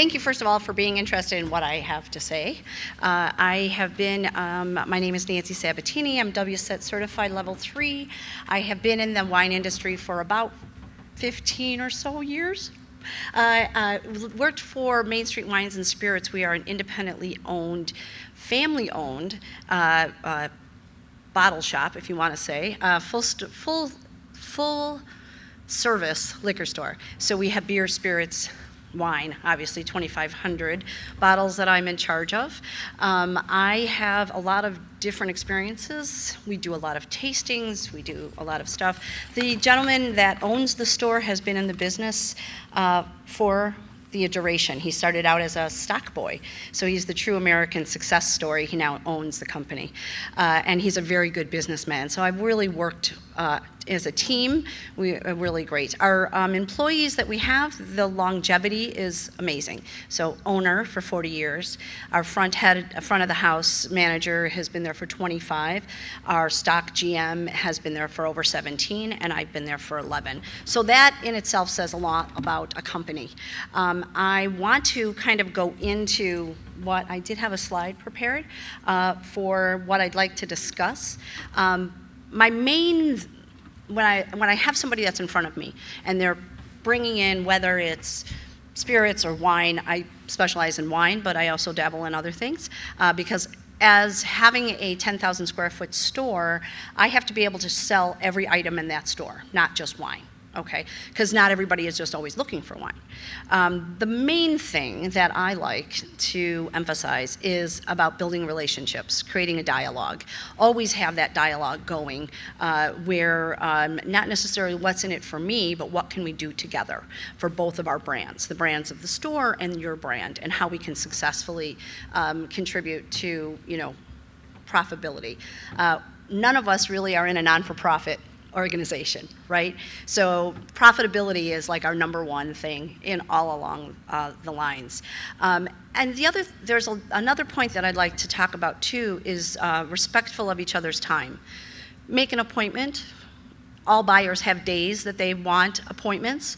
thank you, first of all, for being interested in what I have to say. I have been, my name is Nancy Sabatini. I'm WSETT Certified Level 3. I have been in the wine industry for about 15 or so years. Worked for Mainstreet Wines and Spirits. We are an independently owned, family-owned bottle shop, if you want to say, full service liquor store. So we have beer, spirits, wine, obviously 2,500 bottles that I'm in charge of. I have a lot of different experiences. We do a lot of tastings, we do a lot of stuff. The gentleman that owns the store has been in the business for the duration. He started out as a stock boy, so he's the true American success story. He now owns the company, and he's a very good businessman. So I've really worked as a team. We are really great. Our employees that we have, the longevity is amazing. So owner for 40 years. Our front of the house manager has been there for 25. Our stock GM has been there for over 17, and I've been there for 11. So that in itself says a lot about a company. I want to kind of go into what I did have a slide prepared for what I'd like to discuss. My main, when I have somebody that's in front of me and they're bringing in, whether it's spirits or wine, I specialize in wine, but I also dabble in other things because as having a 10,000 square foot store, I have to be able to sell every item in that store, not just wine. Okay, because not everybody is just always looking for wine. The main thing that I like to emphasize is about building relationships, creating a dialogue. Always have that dialogue going where not necessarily what's in it for me, but what can we do together for both of our brands, the brands of the store and your brand, and how we can successfully contribute to, profitability. None of us really are in a non-for-profit organization, right? So profitability is like our number one thing in all along the lines. And there's another point that I'd like to talk about too is respectful of each other's time. Make an appointment. All buyers have days that they want appointments.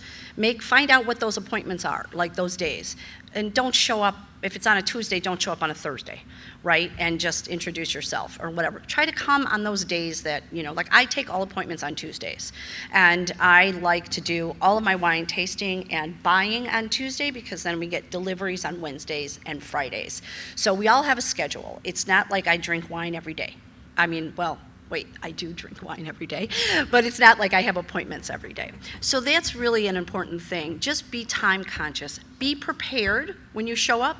Find out what those appointments are, like those days. And don't show up, if it's on a Tuesday, don't show up on a Thursday, right? And just introduce yourself or whatever. Try to come on those days that, like I take all appointments on Tuesdays. And I like to do all of my wine tasting and buying on Tuesday because then we get deliveries on Wednesdays and Fridays. So we all have a schedule. It's not like I drink wine every day. I do drink wine every day, but it's not like I have appointments every day. So that's really an important thing. Just be time conscious. Be prepared when you show up,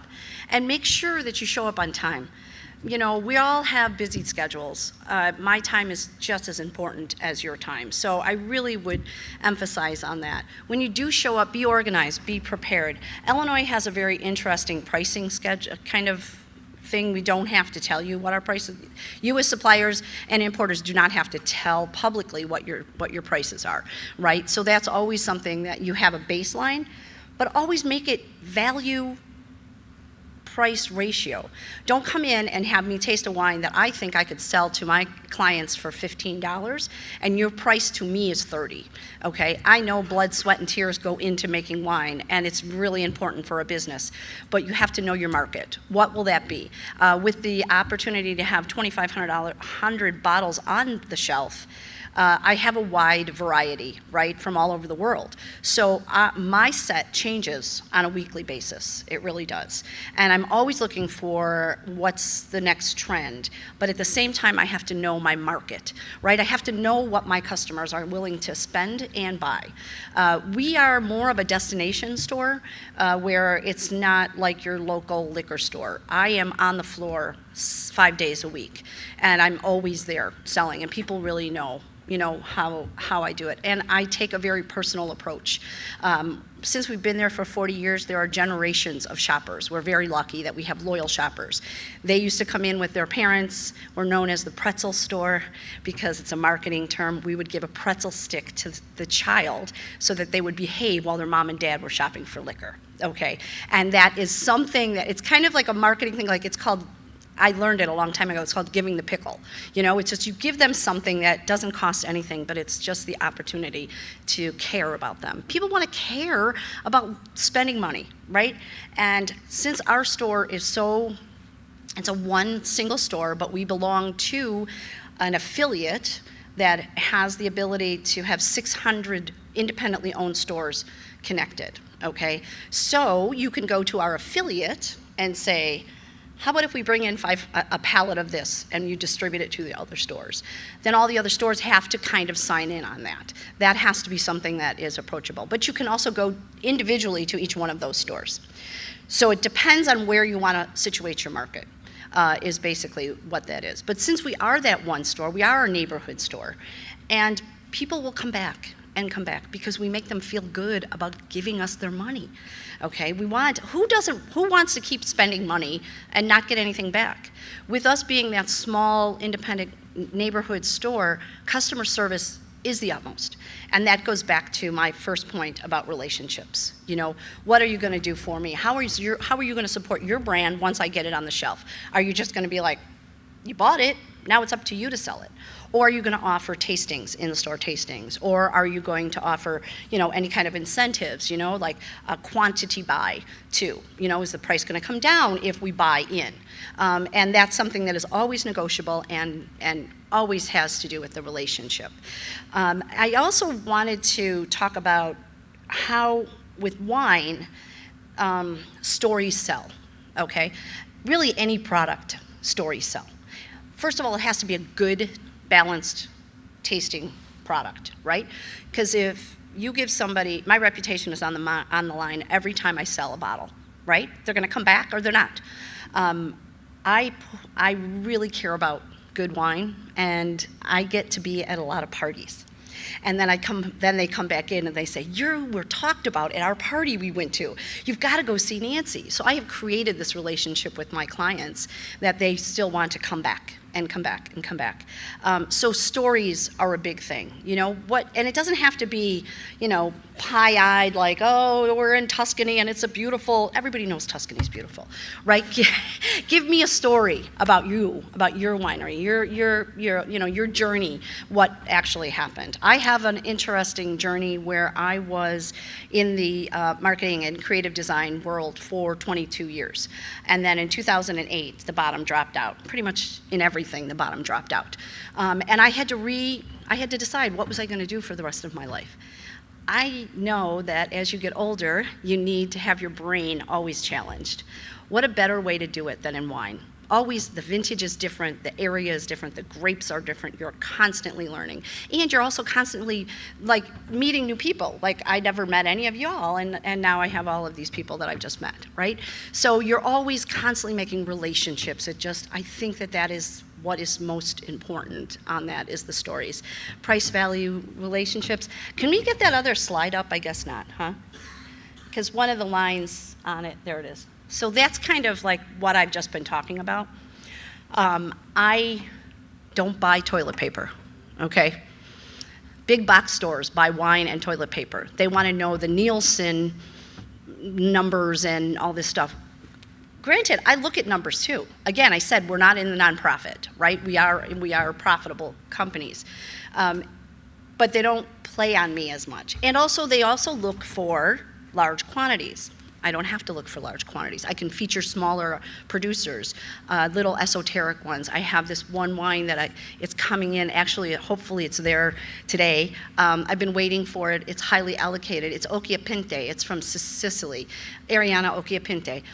and make sure that you show up on time. We all have busy schedules. My time is just as important as your time. So I really would emphasize on that. When you do show up, be organized, be prepared. Illinois has a very interesting pricing schedule, kind of thing. We don't have to tell you what our prices. You as suppliers and importers do not have to tell publicly what your prices are, right? So that's always something that you have a baseline, but always make it value price ratio. Don't come in and have me taste a wine that I think I could sell to my clients for $15 and your price to me is $30, okay? I know blood, sweat, and tears go into making wine, and it's really important for a business, but you have to know your market. What will that be? With the opportunity to have 2,500 bottles on the shelf, I have a wide variety, right, from all over the world. So my set changes on a weekly basis. It really does. And I'm always looking for what's the next trend. But at the same time, I have to know my market, right? I have to know what my customers are willing to spend and buy. We are more of a destination store where it's not like your local liquor store. I am on the floor 5 days a week, and I'm always there selling, and people really know how I do it. And I take a very personal approach. Since we've been there for 40 years, there are generations of shoppers. We're very lucky that we have loyal shoppers. They used to come in with their parents. We're known as the pretzel store because it's a marketing term. We would give a pretzel stick to the child so that they would behave while their mom and dad were shopping for liquor. Okay, and that is something that it's kind of like a marketing thing, like it's called I learned it a long time ago. It's called giving the pickle. You know, it's just you give them something that doesn't cost anything, but it's just the opportunity to care about them. People want to care about spending money, right? And since our store is it's a one single store, but we belong to an affiliate that has the ability to have 600 independently owned stores connected, okay? So you can go to our affiliate and say, how about if we bring in a pallet of this and you distribute it to the other stores? Then all the other stores have to kind of sign in on that. That has to be something that is approachable. But you can also go individually to each one of those stores. So it depends on where you want to situate your market. Is basically what that is. But since we are that one store, we are a neighborhood store, and people will come back and come back because we make them feel good about giving us their money. Okay, who wants to keep spending money and not get anything back? With us being that small independent neighborhood store, customer service is the utmost. And that goes back to my first point about relationships. You know, what are you going to do for me? How are you going to support your brand once I get it on the shelf? Are you just going to be like, you bought it, now it's up to you to sell it? Or are you going to offer tastings, in-the-store tastings? Or are you going to offer, you know, any kind of incentives, you know, like a quantity buy too? You know, is the price going to come down if we buy in? And that's something that is always negotiable and always has to do with the relationship. I also wanted to talk about how, with wine, stories sell, okay? Really any product, stories sell. First of all, it has to be a good, balanced tasting product, right? Because if you give somebody, my reputation is on the line every time I sell a bottle, right? They're gonna come back or they're not. I really care about good wine, and I get to be at a lot of parties. And then they come back in and they say, you were talked about at our party we went to. You've got to go see Nancy. So I have created this relationship with my clients that they still want to come back and come back and come back. So stories are a big thing, you know, and it doesn't have to be, you know, pie-eyed like, oh, we're in Tuscany and it's everybody knows Tuscany's beautiful, right? Give me a story about you, about your winery, your journey, what actually happened. I have an interesting journey where I was in the marketing and creative design world for 22 years. And then in 2008, the bottom dropped out. Pretty much in everything, the bottom dropped out. And I had to decide what was I going to do for the rest of my life. I know that as you get older, you need to have your brain always challenged. What a better way to do it than in wine? Always, the vintage is different, the area is different, the grapes are different, you're constantly learning. And you're also constantly, like, meeting new people. Like, I never met any of y'all, and now I have all of these people that I've just met, right? So you're always constantly making relationships. I think that is what is most important on that is the stories. Price value relationships. Can we get that other slide up? I guess not, huh? Because one of the lines on it, there it is. So that's kind of like what I've just been talking about. I don't buy toilet paper, okay? Big box stores buy wine and toilet paper. They want to know the Nielsen numbers and all this stuff. Granted, I look at numbers too. Again, I said we're not in the nonprofit, right? We are profitable companies. But they don't play on me as much. And also, they also look for large quantities. I don't have to look for large quantities. I can feature smaller producers, little esoteric ones. I have this one wine that it's coming in, actually, hopefully it's there today. I've been waiting for it. It's highly allocated. It's Occhiapinte. It's from Sicily, Ariana Occhiapinte.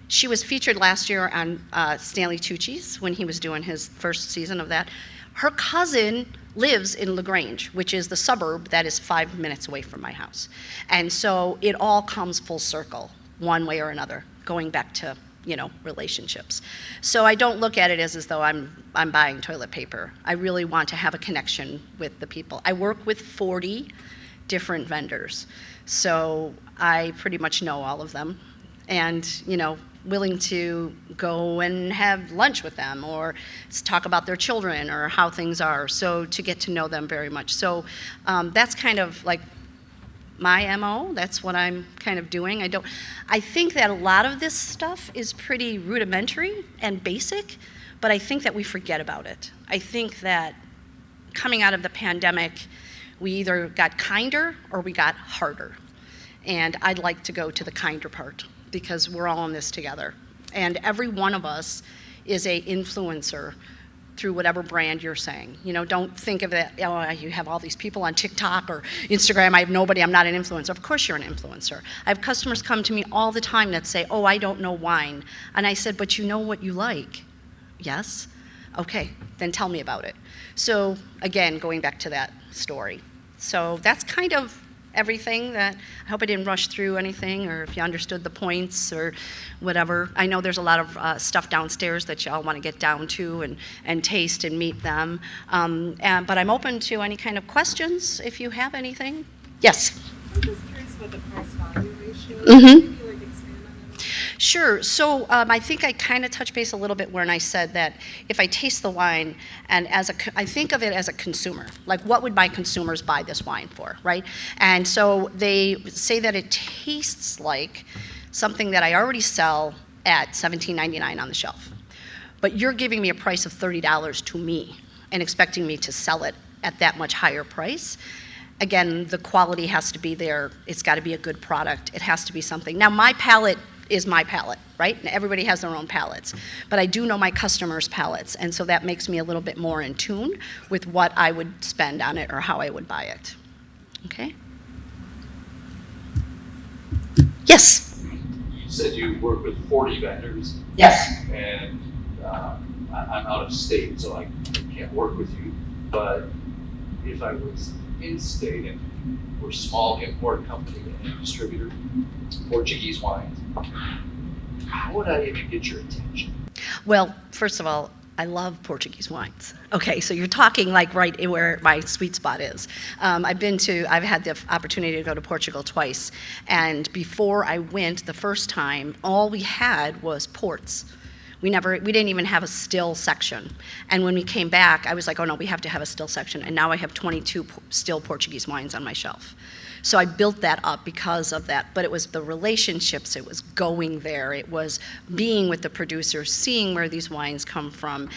She was featured last year on Stanley Tucci's when he was doing his first season of that. Her cousin lives in LaGrange, which is the suburb that is 5 minutes away from my house. And so it all comes full circle, one way or another, going back to, relationships. So I don't look at it as though I'm buying toilet paper. I really want to have a connection with the people. I work with 40 different vendors, so I pretty much know all of them. And, willing to go and have lunch with them or talk about their children or how things are, so to get to know them very much. So that's kind of like my MO. That's what I'm kind of doing. I think that a lot of this stuff is pretty rudimentary and basic, but I think that we forget about it. I think that coming out of the pandemic, we either got kinder or we got harder. And I'd like to go to the kinder part because we're all in this together. And every one of us is a influencer through whatever brand you're saying. You know, don't think of it, oh, you have all these people on TikTok or Instagram, I have nobody, I'm not an influencer. Of course you're an influencer. I have customers come to me all the time that say, oh, I don't know wine. And I said, but you know what you like? Yes? Okay, then tell me about it. So again, going back to that story. So that's kind of everything. That I hope I didn't rush through anything, or if you understood the points or whatever. I know there's a lot of stuff downstairs that y'all want to get down to and taste and meet them. But I'm open to any kind of questions if you have anything. Yes? I'm just curious about the price-value ratio. Mm-hmm. Maybe expand on that? Sure. So I think I kind of touched base a little bit when I said that if I taste the wine, and I think of it as a consumer, like what would my consumers buy this wine for, right? And so they say that it tastes like something that I already sell at $17.99 on the shelf. But you're giving me a price of $30 to me and expecting me to sell it at that much higher price. Again, the quality has to be there. It's got to be a good product. It has to be something. Now, my palate is my palate, right? And everybody has their own palates. But I do know my customers' palates, and so that makes me a little bit more in tune with what I would spend on it or how I would buy it. Okay? Yes? You said you work with 40 vendors, Yes. and I'm out of state, so I can't work with you. But if I was in state and we're a small import company and distributor, Portuguese wines, how would I even get your attention? Well, first of all, I love Portuguese wines. Okay, so you're talking like right where my sweet spot is. I've had the opportunity to go to Portugal twice, and before I went the first time, all we had was ports. We didn't even have a still section. And when we came back, I was like, oh no, we have to have a still section. And now I have 22 still Portuguese wines on my shelf. So I built that up because of that. But it was the relationships, it was going there, it was being with the producers, seeing where these wines come from.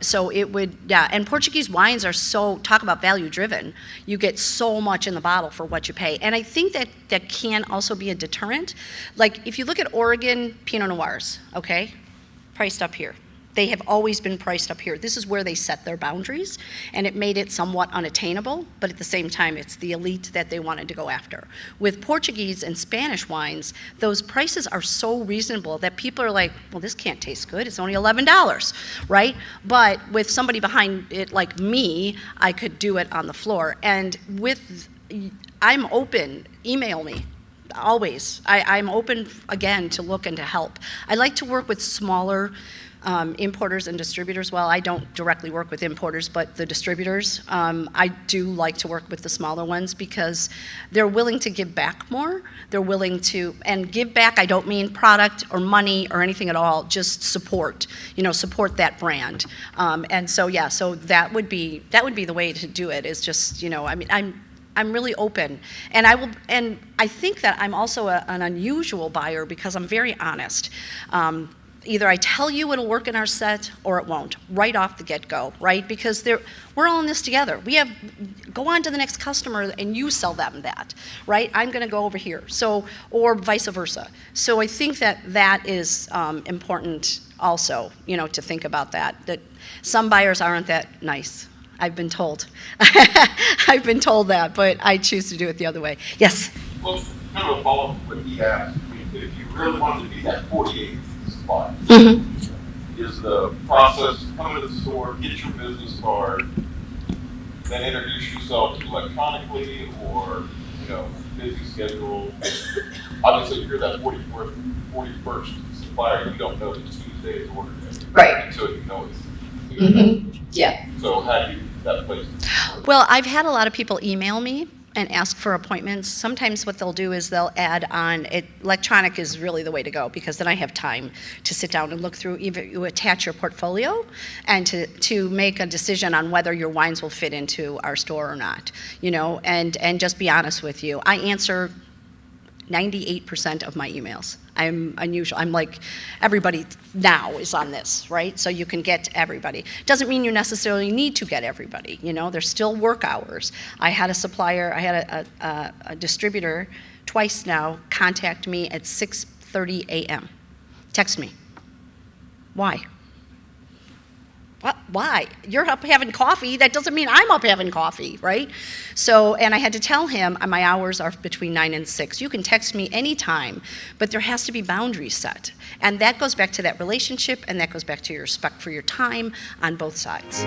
So it would, yeah, and Portuguese wines are so, talk about value driven. You get so much in the bottle for what you pay. And I think that that can also be a deterrent. Like if you look at Oregon Pinot Noirs, okay? Priced up here. They have always been priced up here. This is where they set their boundaries, and it made it somewhat unattainable, but at the same time, it's the elite that they wanted to go after. With Portuguese and Spanish wines, those prices are so reasonable that people are like, well, this can't taste good. It's only $11, right? But with somebody behind it like me, I could do it on the floor. And I'm open. Email me. Always. I'm open, again, to look and to help. I like to work with smaller importers and distributors. Well, I don't directly work with importers, but the distributors. I do like to work with the smaller ones because they're willing to give back more. They're willing to, and give back, I don't mean product or money or anything at all, just support, support that brand. And so, yeah, so that would be the way to do it, is just, I'm really open, and I think that I'm also an unusual buyer because I'm very honest. Either I tell you it'll work in our set or it won't, right off the get-go, right? Because we're all in this together. Go on to the next customer and you sell them that, right? I'm gonna go over here, or vice versa. So I think that is important also, to think about that some buyers aren't that nice. I've been told. I've been told that, but I choose to do it the other way. Yes? Well, kind of a follow-up to what he asked. If you really wanted to be that 48th spot, is the process come to the store, get your business card, then introduce yourself electronically or, busy schedule? Obviously, if you're that 41st supplier, you don't know that Tuesday is ordered Right. until you know it's Yeah. So how do you that place? Well, I've had a lot of people email me and ask for appointments. Sometimes what they'll do is they'll add on, electronic is really the way to go because then I have time to sit down and look through, either you attach your portfolio and to make a decision on whether your wines will fit into our store or not, and just be honest with you. I answer 98% of my emails. I'm unusual. I'm like, everybody now is on this, right? So you can get everybody. Doesn't mean you necessarily need to get everybody, you know? There's still work hours. I had a supplier, I had a distributor twice now contact me at 6:30 a.m. Text me. Why? What? Why? You're up having coffee. That doesn't mean I'm up having coffee, right? So, and I had to tell him my hours are between 9 and 6. You can text me anytime, but there has to be boundaries set. And that goes back to that relationship, and that goes back to your respect for your time on both sides.